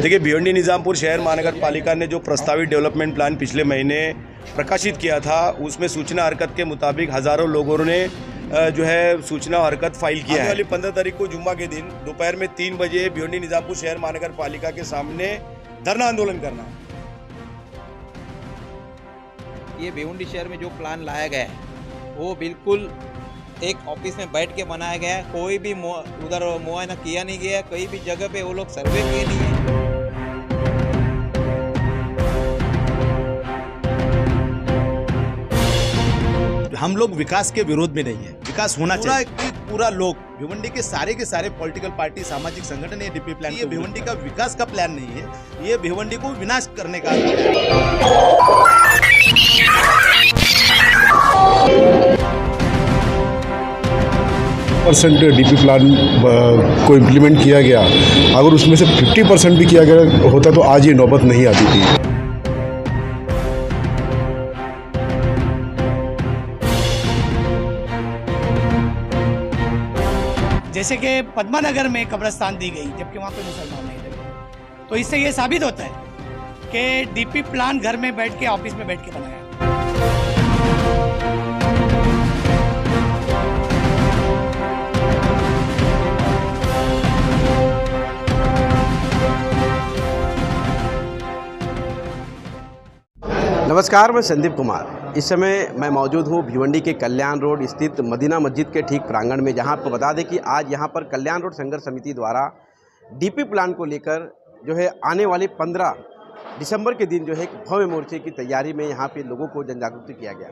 देखिए, भिवंडी निजामपुर शहर महानगर पालिका ने जो प्रस्तावित डेवलपमेंट प्लान पिछले महीने प्रकाशित किया था, उसमें सूचना हरकत के मुताबिक हज़ारों लोगों ने जो है सूचना हरकत फाइल किया है। वाली 15 तारीख को जुम्मा के दिन दोपहर में 3 बजे भिवंडी निजामपुर शहर महानगर पालिका के सामने धरना आंदोलन करना। ये भिवंडी शहर में जो प्लान लाया गया है वो बिल्कुल एक ऑफिस में बैठ के बनाया गया है। कोई भी उधर मुआयना किया नहीं गया, कई भी जगह पे वो लोग सर्वे किए नहीं है। हम लोग विकास के विरोध में नहीं है, विकास होना चाहिए। पूरा लोग भिवंडी के सारे पॉलिटिकल पार्टी, सामाजिक संगठन ये डीपी प्लान, ये भिवंडी का विकास का प्लान नहीं है, ये भिवंडी को विनाश करने का % डीपी प्लान को इम्प्लीमेंट किया गया। अगर उसमें से 50% भी किया गया होता तो आज ये नौबत नहीं आती थी। जैसे कि पद्मानगर में कब्रिस्तान दी गई, जबकि वहाँ पे मुसलमान नहीं थे, तो इससे ये साबित होता है कि डीपी प्लान घर में बैठ के, ऑफिस में बैठ के बनाया। नमस्कार, मैं संदीप कुमार। इस समय मैं मौजूद हूँ भिवंडी के कल्याण रोड स्थित मदीना मस्जिद के ठीक प्रांगण में, जहाँ आपको बता दें कि आज यहाँ पर कल्याण रोड संघर्ष समिति द्वारा डीपी प्लान को लेकर जो है आने वाले 15 दिसंबर के दिन जो है भव्य मोर्चे की तैयारी में यहाँ पे लोगों को जन जागरूक किया गया।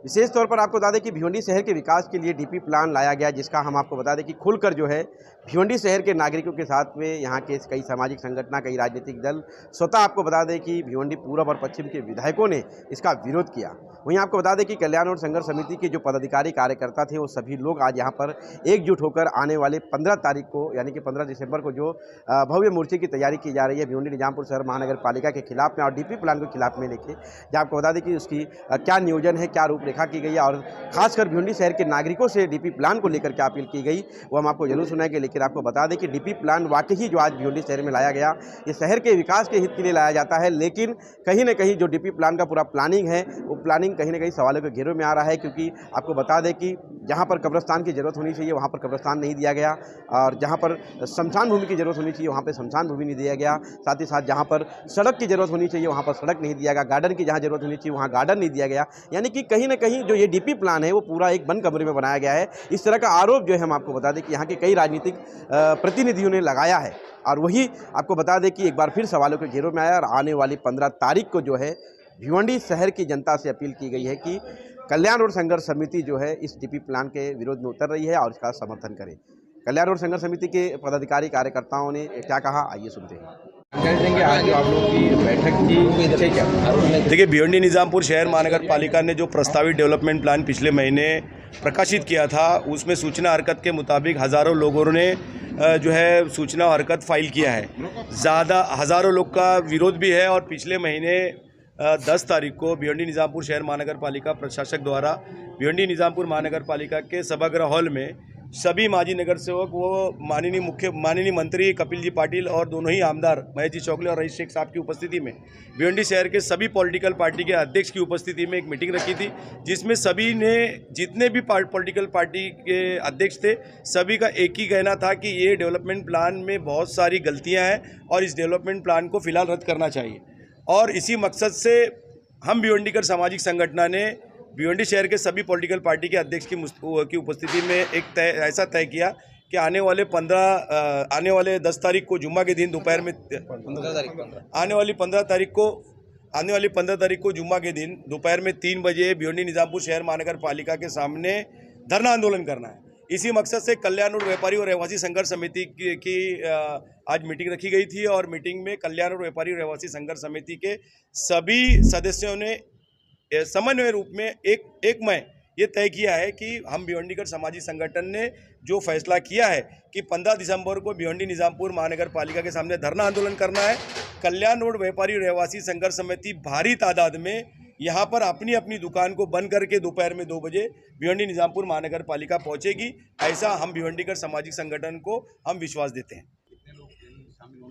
विशेष तौर पर आपको बता दें कि भिवंडी शहर के विकास के लिए डीपी प्लान लाया गया, जिसका हम आपको बता दें कि खुलकर जो है भिवंडी शहर के नागरिकों के साथ में यहाँ के कई सामाजिक संगठन, कई राजनीतिक दल, स्वतः आपको बता दें कि भिवंडी पूर्व और पश्चिम के विधायकों ने इसका विरोध किया। वहीं आपको बता दें कि कल्याण रोड संघर्ष समिति के जो पदाधिकारी कार्यकर्ता थे, वो सभी लोग आज यहाँ पर एकजुट होकर आने वाले 15 तारीख को, यानी कि 15 दिसंबर को जो भव्य मोर्चे की तैयारी की जा रही है भिवंडी निजामपुर शहर महानगर पालिका के खिलाफ में और डीपी प्लान के खिलाफ में लेके, जहाँ आपको बता दें कि उसकी क्या नियोजन है, क्या रूपरेखा की गई है और खासकर भिवंडी शहर के नागरिकों से डीपी प्लान को लेकर क्या अपील की गई, वो हम आपको जरूर सुनाएंगे। लेकिन आपको बता दें कि डीपी प्लान वाकई जो आज भिवंडी शहर में लाया गया, ये शहर के विकास के हित के लिए लाया जाता है, लेकिन कहीं ना कहीं जो डीपी प्लान का पूरा प्लानिंग है, वो प्लानिंग कहीं ना कहीं सवालों के घेरों में आ रहा है। क्योंकि आपको बता दें कि जहाँ पर कब्रिस्तान की जरूरत होनी चाहिए वहाँ पर कब्रिस्तान नहीं दिया गया, और जहाँ पर शमशान भूमि की जरूरत होनी चाहिए वहाँ पर शमशान भूमि नहीं दिया गया। साथ ही साथ जहाँ पर सड़क की जरूरत होनी चाहिए वहाँ पर सड़क नहीं दिया गया, गार्डन की जहाँ जरूरत होनी चाहिए वहाँ गार्डन नहीं दिया गया। यानी कि कहीं ना कहीं जो ये डीपी प्लान है वो पूरा एक बंद कमरे में बनाया गया है। इस तरह का आरोप जो है हम आपको बता दें कि यहाँ के कई राजनीतिक प्रतिनिधियों ने लगाया है, और वही आपको बता दें कि एक बार फिर सवालों के घेरों में आया। और आने वाली 15 तारीख को जो है भिवंडी शहर की जनता से अपील की गई है कि कल्याण रोड संघर्ष समिति जो है इस डीपी प्लान के विरोध में उतर रही है और इसका समर्थन करे। कल्याण रोड संघर्ष समिति के पदाधिकारी कार्यकर्ताओं ने क्या कहा, आइए सुनते हैं। आज जो आप लोगों की बैठक की क्या? देखिए, भिवंडी निजामपुर शहर महानगर पालिका ने जो प्रस्तावित डेवलपमेंट प्लान पिछले महीने प्रकाशित किया था, उसमें सूचना हरकत के मुताबिक हज़ारों लोगों ने जो है सूचना हरकत फाइल किया है। हज़ारों लोग का विरोध भी है। और पिछले महीने 10 तारीख को भिवंडी निजामपुर शहर महानगर पालिका प्रशासक द्वारा भिवंडी निजामपुर महानगर पालिका के सभागृह हॉल में सभी माजी नगर सेवक, वो माननीय मंत्री कपिल जी पाटिल और दोनों ही आमदार महेश जी चौगले और रईस शेख साहब की उपस्थिति में भिवंडी शहर के सभी पॉलिटिकल पार्टी के अध्यक्ष की उपस्थिति में एक मीटिंग रखी थी, जिसमें सभी ने, जितने भी पॉलिटिकल पार्टी के अध्यक्ष थे, सभी का एक ही कहना था कि ये डेवलपमेंट प्लान में बहुत सारी गलतियाँ हैं और इस डेवलपमेंट प्लान को फिलहाल रद्द करना चाहिए। और इसी मकसद से हम भिवंडीकर सामाजिक संगठन ने भिवंडी शहर के सभी पॉलिटिकल पार्टी के अध्यक्ष की उपस्थिति में एक ऐसा तय किया कि आने वाले 10 तारीख को जुम्मा के दिन दोपहर में आने वाली 15 तारीख को जुम्मा के दिन दोपहर में 3 बजे भिवंडी निजामपुर शहर महानगर पालिका के सामने धरना आंदोलन करना है। इसी मकसद से कल्याण रोड व्यापारी और रहवासी संघर्ष समिति की आज मीटिंग रखी गई थी, और मीटिंग में कल्याण रोड व्यापारी और रहवासी संघर्ष समिति के सभी सदस्यों ने समन्वय रूप में एक मई ये तय किया है कि हम भिवंडीकर सामाजिक संगठन ने जो फैसला किया है कि 15 दिसंबर को भिवंडी निजामपुर महानगर पालिका के सामने धरना आंदोलन करना है। कल्याण रोड व्यापारी रहवासी संघर्ष समिति भारी तादाद में यहाँ पर अपनी अपनी दुकान को बंद करके दोपहर में 2 बजे भिवंडी निजामपुर महानगर पालिका पहुँचेगी। ऐसा हम भिवंडीकर सामाजिक संगठन को हम विश्वास देते हैं।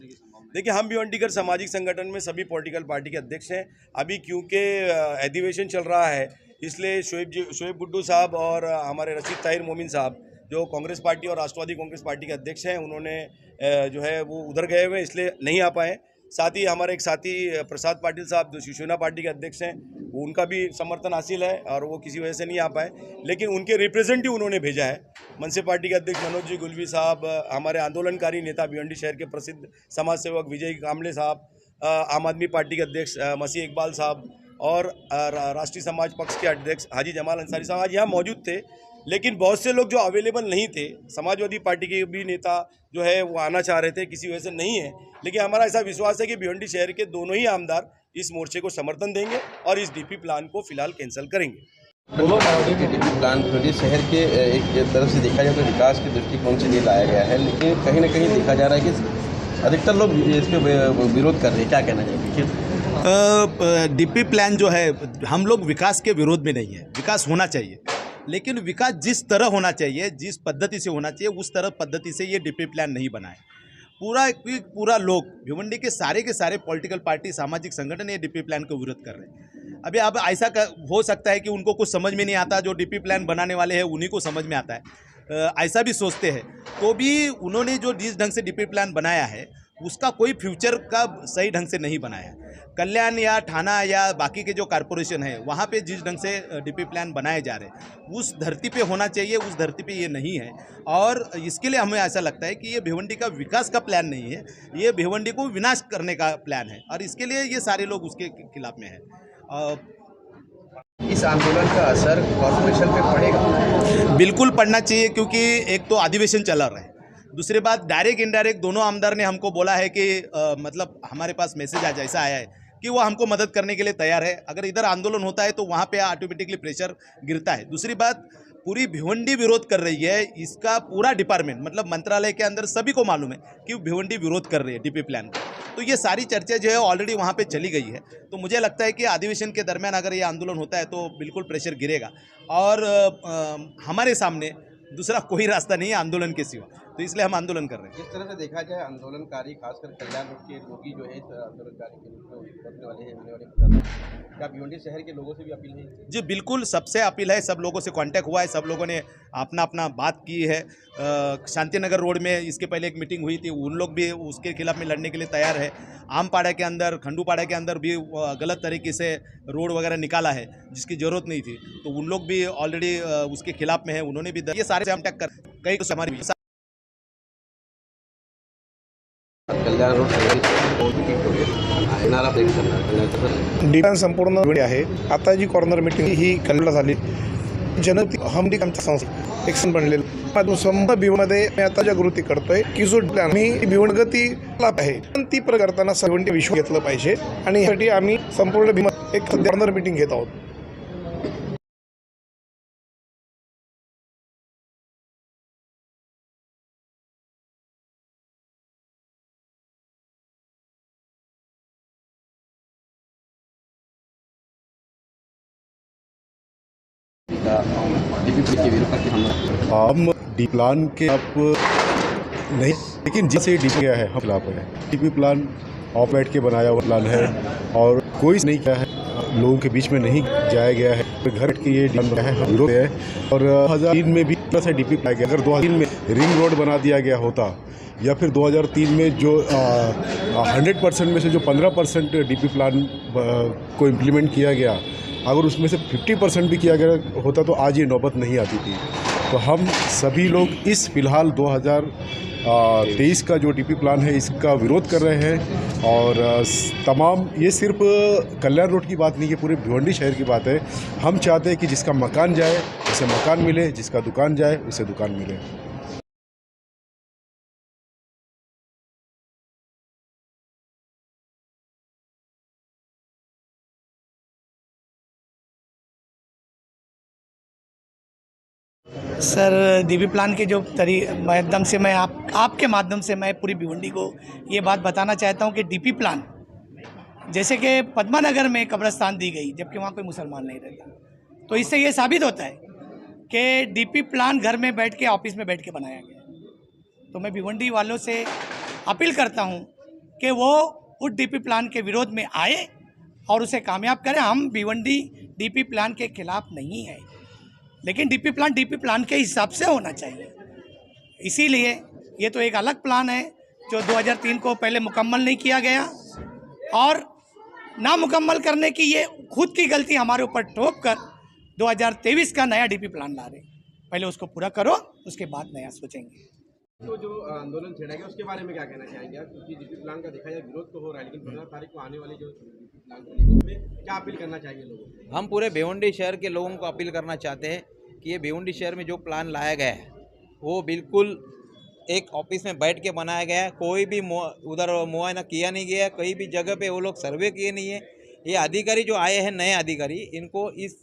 होने की संभावना? देखिए, हम भिवंडीकर सामाजिक संगठन में सभी पॉलिटिकल पार्टी के अध्यक्ष हैं। अभी क्योंकि अधिवेशन चल रहा है, इसलिए शोएब गुड्डू साहब और हमारे रशीद ताहिर मोमिन साहब जो कांग्रेस पार्टी और राष्ट्रवादी कांग्रेस पार्टी के अध्यक्ष हैं, उन्होंने जो है वो उधर गए हुए हैं, इसलिए नहीं आ पाए। साथ ही हमारे एक साथी प्रसाद पाटिल साहब जो शिवसेना पार्टी के अध्यक्ष हैं, उनका भी समर्थन हासिल है और वो किसी वजह से नहीं आ पाए, लेकिन उनके रिप्रेजेंटेटिव उन्होंने भेजा है। मनसे पार्टी के अध्यक्ष मनोज जी गुलवी साहब, हमारे आंदोलनकारी नेता भिवंडी शहर के प्रसिद्ध समाज सेवक विजय कामले साहब, आम आदमी पार्टी के अध्यक्ष मसीह इकबाल साहब और राष्ट्रीय समाज पक्ष के अध्यक्ष हाजी जमाल अंसारी साहब आज यहाँ मौजूद थे। लेकिन बहुत से लोग जो अवेलेबल नहीं थे, समाजवादी पार्टी के भी नेता जो है वो आना चाह रहे थे, किसी वजह से नहीं है। लेकिन हमारा ऐसा विश्वास है कि भिवंडी शहर के दोनों ही आमदार इस मोर्चे को समर्थन देंगे और इस डीपी प्लान को फिलहाल कैंसिल करेंगे। डीपी प्लान भिवंडी शहर के एक तरफ से देखा जाए तो विकास के दृष्टिकोण से नहीं लाया गया है, लेकिन कहीं ना कहीं देखा जा रहा है कि अधिकतर लोग इसके विरोध कर रहे हैं। क्या कहना चाहिए? डीपी प्लान जो है, हम लोग विकास के विरोध में नहीं है, विकास होना चाहिए, लेकिन विकास जिस तरह होना चाहिए, जिस पद्धति से होना चाहिए, उस तरह पद्धति से ये डीपी प्लान नहीं बना है। पूरा लोग भिवंडी के सारे पॉलिटिकल पार्टी सामाजिक संगठन ये डीपी प्लान को विरोध कर रहे हैं। अभी अब ऐसा हो सकता है कि उनको कुछ समझ में नहीं आता, जो डीपी प्लान बनाने वाले हैं उन्हीं को समझ में आता है, ऐसा भी सोचते हैं। तो भी उन्होंने जो जिस ढंग से डीपी प्लान बनाया है उसका कोई फ्यूचर का सही ढंग से नहीं बनाया है। कल्याण या ठाना या बाकी के जो कारपोरेशन है वहाँ पे जिस ढंग से डीपी प्लान बनाए जा रहे हैं उस धरती पे होना चाहिए, उस धरती पे ये नहीं है। और इसके लिए हमें ऐसा लगता है कि ये भिवंडी का विकास का प्लान नहीं है, ये भिवंडी को विनाश करने का प्लान है और इसके लिए ये सारे लोग उसके खिलाफ में हैं। इस आंदोलन का असर कॉर्पोरेशन पे पड़ेगा? बिल्कुल पड़ना चाहिए, क्योंकि एक तो अधिवेशन चला रहा है, दूसरी बात डायरेक्ट इनडायरेक्ट दोनों आमदार ने हमको बोला है कि मतलब हमारे पास मैसेज आज ऐसा आया है कि वो हमको मदद करने के लिए तैयार है। अगर इधर आंदोलन होता है तो वहाँ पे ऑटोमेटिकली प्रेशर गिरता है। दूसरी बात, पूरी भिवंडी विरोध कर रही है, इसका पूरा डिपार्टमेंट मतलब मंत्रालय के अंदर सभी को मालूम है कि भिवंडी विरोध कर रही है डीपी प्लान का। तो ये सारी चर्चा जो है ऑलरेडी वहाँ पे चली गई है। तो मुझे लगता है कि अधिवेशन के दरमियान अगर ये आंदोलन होता है तो बिल्कुल प्रेशर गिरेगा और हमारे सामने दूसरा कोई रास्ता नहीं है आंदोलन के सिवा, तो इसलिए हम आंदोलन कर रहे हैं। जिस तरह से देखा जाए आंदोलनकारी खासकर कल्याण रोड के लोग ही जो है आंदोलनकारी के रूप में करने वाले हैं, होने वाले क्या भिवंडी शहर के लोगों से भी अपील है? जी बिल्कुल, सबसे अपील है, सब लोगों से कांटेक्ट हुआ है, सब लोगों ने अपना अपना बात की है। शांतिनगर रोड में इसके पहले एक मीटिंग हुई थी, उन लोग भी उसके खिलाफ में लड़ने के लिए तैयार है। आमपाड़ा के अंदर, खंडूपाड़ा के अंदर भी गलत तरीके से रोड वगैरह निकाला है जिसकी ज़रूरत नहीं थी, तो उन लोग भी ऑलरेडी उसके खिलाफ में है, उन्होंने भी ये सारे कांटेक्ट कर कई कुछ हमारी कल्याण रोड डिपान संपूर्ण वेळ आहे। आता जी कॉर्नर मीटिंग ही कल्याणला झाली, जनती हमडी आमच्या संस्था एक सण बनलेलं संपूर्ण भिवमध्ये मी आता जागृती करतोय की जो प्लॅन मी भिवंडगती लाभ आहे पण ती करताना सर्वांनी विश्वास घेतलं पाहिजे आणि यासाठी आम्ही संपूर्ण भीमा एक कॉर्नर मीटिंग घेत आहोत। हम डी प्लान के आप नहीं, लेकिन जिसे डी गया है हम खिलाफ है। डीपी प्लान ऑफ बैठ के बनाया हुआ प्लान है और कोई नहीं किया है, लोगों के बीच में नहीं जाया गया है, तो घर के ये प्लान है विरोध है। और 2003 में भी से डीपी पाया गया, अगर 2003 में रिंग रोड बना दिया गया होता या फिर 2003 में जो 100% में से जो 15% डीपी प्लान को इम्प्लीमेंट किया गया, अगर उसमें से 50% भी किया गया होता तो आज ये नौबत नहीं आती थी। तो हम सभी लोग इस फिलहाल 2023 का जो डीपी प्लान है इसका विरोध कर रहे हैं। और तमाम, ये सिर्फ कल्याण रोड की बात नहीं है, पूरे भिवंडी शहर की बात है। हम चाहते हैं कि जिसका मकान जाए उसे मकान मिले, जिसका दुकान जाए उसे दुकान मिले। सर, डीपी प्लान के जो माध्यम से मैं आपके माध्यम से मैं पूरी भिवंडी को ये बात बताना चाहता हूँ कि डीपी प्लान जैसे कि पद्मानगर में कब्रिस्तान दी गई जबकि वहाँ कोई मुसलमान नहीं रहता, तो इससे ये साबित होता है कि डीपी प्लान घर में बैठ के ऑफिस में बैठ के बनाया गया। तो मैं भिवंडी वालों से अपील करता हूँ कि वो उस डीपी प्लान के विरोध में आए और उसे कामयाब करें। हम भिवंडी डीपी प्लान के खिलाफ नहीं है, लेकिन डीपी प्लान के हिसाब से होना चाहिए। इसीलिए ये तो एक अलग प्लान है जो 2003 को पहले मुकम्मल नहीं किया गया, और ना मुकम्मल करने की ये खुद की गलती हमारे ऊपर ठोक कर 2023 का नया डीपी प्लान ला रहे। पहले उसको पूरा करो, उसके बाद नया सोचेंगे। तो जो आंदोलन छेड़ा गया उसके बारे में क्या कहना चाहेंगे आप? क्योंकि डीपी प्लान का देखा जाए विरोध तो हो रहा है, लेकिन 15 तारीख को आने वाले जो डीपी प्लान को लेकर उसमें क्या अपील करना चाहिए लोगों को? हम पूरे भिवंडी शहर के लोगों को अपील करना चाहते हैं कि ये भिवंडी शहर में जो प्लान लाया गया है वो बिल्कुल एक ऑफिस में बैठ के बनाया गया है। कोई भी उधर मुआयना किया नहीं गया, कहीं भी जगह पे वो लोग सर्वे किए नहीं है। ये अधिकारी जो आए हैं, नए अधिकारी, इनको इस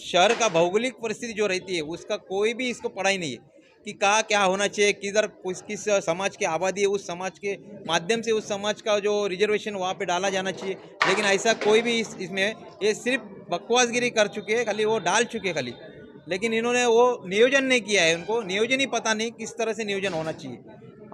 शहर का भौगोलिक परिस्थिति जो रहती है उसका कोई भी इसको पढ़ा ही नहीं है कि कहाँ क्या होना चाहिए, किधर किस समाज की आबादी है, उस समाज के माध्यम से उस समाज का जो रिजर्वेशन वहाँ पे डाला जाना चाहिए। लेकिन ऐसा कोई भी इसमें ये सिर्फ बकवासगिरी कर चुके हैं, खाली वो डाल चुके हैं खाली, लेकिन इन्होंने वो नियोजन नहीं किया है। उनको नियोजन ही पता नहीं किस तरह से नियोजन होना चाहिए।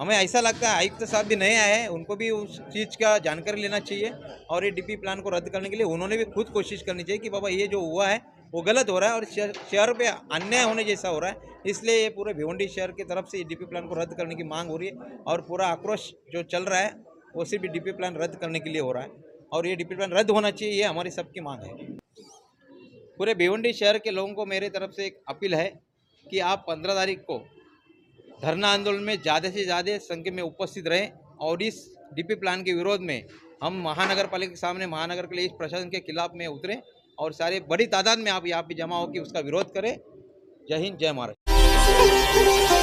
हमें ऐसा लगता है आयुक्त साहब भी नए आए हैं, उनको भी उस चीज़ का जानकारी लेना चाहिए, और ये डीपी प्लान को रद्द करने के लिए उन्होंने भी खुद कोशिश करनी चाहिए कि बाबा ये जो हुआ है वो गलत हो रहा है और शहर पे अन्याय होने जैसा हो रहा है। इसलिए ये पूरे भिवंडी शहर की तरफ से डीपी प्लान को रद्द करने की मांग हो रही है, और पूरा आक्रोश जो चल रहा है वो सिर्फ डीपी प्लान रद्द करने के लिए हो रहा है, और ये डीपी प्लान रद्द होना चाहिए, ये हमारी सबकी मांग है। पूरे भिवंडी शहर के लोगों को मेरे तरफ से एक अपील है कि आप 15 तारीख को धरना आंदोलन में ज़्यादा से ज़्यादा संख्या में उपस्थित रहें, और इस डीपी प्लान के विरोध में हम महानगर पालिका के सामने महानगर के लिए इस प्रशासन के खिलाफ में उतरें, और सारे बड़ी तादाद में आप यहाँ पे जमा हो कि उसका विरोध करें। जय हिंद, जय महाराष्ट्र।